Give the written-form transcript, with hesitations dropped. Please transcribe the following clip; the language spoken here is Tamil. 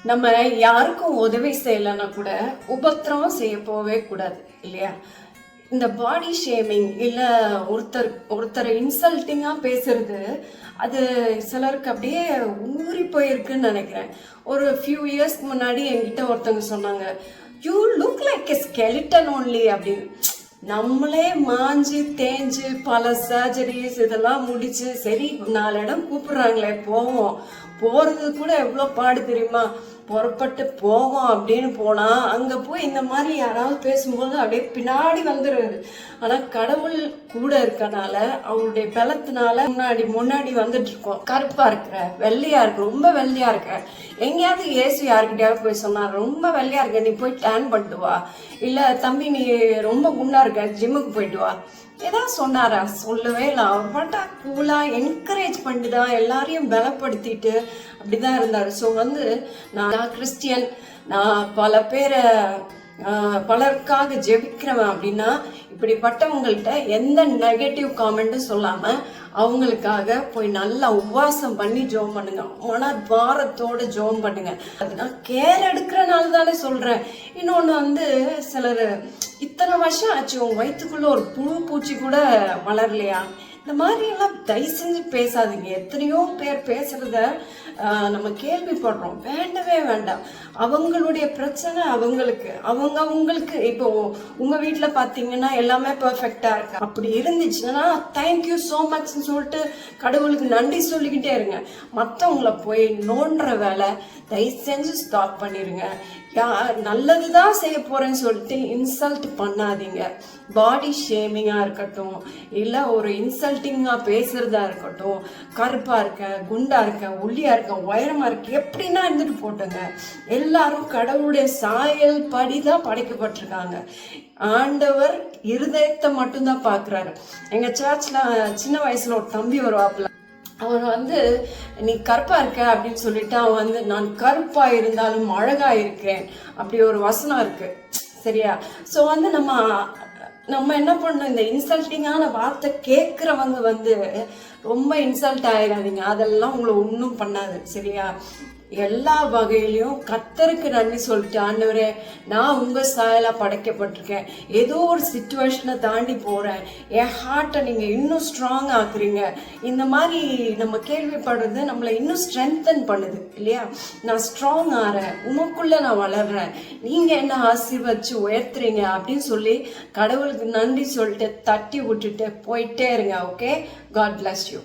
நம்ம யாருக்கும் உதவி செய்யலைன்னா கூட உபத்திரவம் செய்ய போவே கூடாது இல்லையா? இந்த பாடி ஷேமிங் இல்லை ஒருத்தரை இன்சல்ட்டிங்காக பேசுறது, அது சிலருக்கு அப்படியே ஊறி போயிருக்குன்னு நினைக்கிறேன். ஒரு ஃபியூ இயர்ஸ்க்கு முன்னாடி என்கிட்ட ஒருத்தவங்க சொன்னாங்க, you look like a skeleton only அப்படின்னு. நம்மளே மாஞ்சு தேஞ்சு பல சர்ஜரிஸ் இதெல்லாம் முடிச்சு சரி 4 இடம் கூப்பிடுறாங்களே போவோம், போறது கூட எவ்வளோ பாடு தெரியுமா? புறப்பட்டு போவோம் அப்படின்னு போனா அங்க போய் இந்த மாதிரி யாராவது பேசும்போது அப்படியே பின்னாடி வந்துடுறது. ஆனா கடவுள் கூட இருக்கனால அவருடைய பலத்தினால முன்னாடி வந்துட்டு இருக்கோம். கருப்பா இருக்கிற, வெள்ளையா இருக்க, ரொம்ப வெள்ளையா இருக்க, எங்கேயாவது ஏசு யாருக்கிட்டையாவது போய் சொன்னா ரொம்ப வெள்ளையா இருக்க, நீ போய் டேன் பண்ணிட்டு வா, இல்ல தம்பி நீ ரொம்ப குண்டா இருக்க, ஜிம்முக்கு போயிட்டு வா, ஏதாவது சொன்னாரா? சொல்லவே இல்லை. அவர் பாட்டா கூலா என்கரேஜ் பண்ணிதான் எல்லாரையும் பலப்படுத்திட்டு அப்படிதான் இருந்தாரு. ஸோ நான் கிறிஸ்டியன், நான் பல பேரை பலருக்காக ஜெபிக்கிறவன் அப்படின்னா இப்படிப்பட்டவங்கள்ட்ட எந்த நெகட்டிவ் காமெண்ட்டும் சொல்லாம அவங்களுக்காக போய் நல்லா உபவாசம் பண்ணி ஜோம் பண்ணுங்க, மன பாரத்தோட ஜோம் பண்ணுங்க. அது நான் கேர் எடுக்கிறனால தானே சொல்றேன். இன்னொன்று சிலர் இத்தனை வருஷம் ஆச்சு உங்க வயிற்றுக்குள்ள ஒரு புழு பூச்சி கூட வளரலையா? இந்த மாதிரி எல்லாம் தயவு செஞ்சு பேசாதீங்க. எத்தனையோ பேர் பேசுறத நம்ம கேள்விப்படுறோம். வேண்டவே வேண்டாம். அவங்களுடைய பிரச்சனை அவங்களுக்கு இப்போ உங்க வீட்டுல பாத்தீங்கன்னா எல்லாமே பெர்ஃபெக்டா இருக்கு. அப்படி இருந்துச்சுன்னா தேங்க்யூ சோ மச்னு சொல்லிட்டு கடவுளுக்கு நன்றி சொல்லிக்கிட்டே இருங்க. மற்றவங்களை போய் நோண்டுற வேலை தயவு செஞ்சு ஸ்டாப் பண்ணிருங்க. நல்லதுதான் செய்ய போறேன்னு சொல்லிட்டு இன்சல்ட் பண்ணாதீங்க. பாடி ஷேமிங்கா இருக்கட்டும், இல்ல ஒரு இன்சல்ட்டிங்கா பேசுறதா இருக்கட்டும், கருப்பா இருக்க, குண்டா இருக்க, ஒல்லியா இருக்க, உயரமா இருக்க, எப்படின்னா இருந்துட்டு போட்டுங்க. எல்லாரும் கடவுளுடைய சாயல் படிதான் படைக்கப்பட்டிருக்காங்க. ஆண்டவர் இருதயத்தை மட்டும்தான் பாக்குறாரு. எங்க சர்ச்ல சின்ன வயசுல ஒரு தம்பி வருவாப்புல. அவன் நீ கருப்பா இருக்க அப்படின்னு சொல்லிட்டு அவன் நான் கருப்பா இருந்தாலும் அழகா இருக்கிறேன் அப்படி ஒரு வசனம் இருக்கு, சரியா? ஸோ நம்ம என்ன பண்ணணும், இந்த இன்சல்ட்டிங்கான வார்த்தை கேட்குறவங்க ரொம்ப இன்சல்ட் ஆயிடாதீங்க. அதெல்லாம் உங்களை ஒன்றும் பண்ணாது, சரியா? எல்லா வகையிலையும் கர்த்தருக்கு நன்றி சொல்லிட்டு, ஆண்டவரே நான் உங்க சாயலா படைக்கப்பட்டிருக்கேன், ஏதோ ஒரு சிச்சுவேஷனை தாண்டி போறேன், என் ஹார்ட்டை நீங்க இன்னும் ஸ்ட்ராங் ஆக்குறீங்க. இந்த மாதிரி நம்ம கேள்விப்படுறது நம்மளை இன்னும் ஸ்ட்ரென்தன் பண்ணுது இல்லையா? நான் ஸ்ட்ராங் ஆறேன், உமக்குள்ள நான் வளர்றேன், நீங்க என்ன ஆசீர்வதிச்சு உயர்த்துறீங்க அப்படின்னு சொல்லி கடவுளுக்கு நன்றி சொல்லிட்டு தட்டி விட்டுட்டு போயிட்டே இருங்க. Okay, God bless you.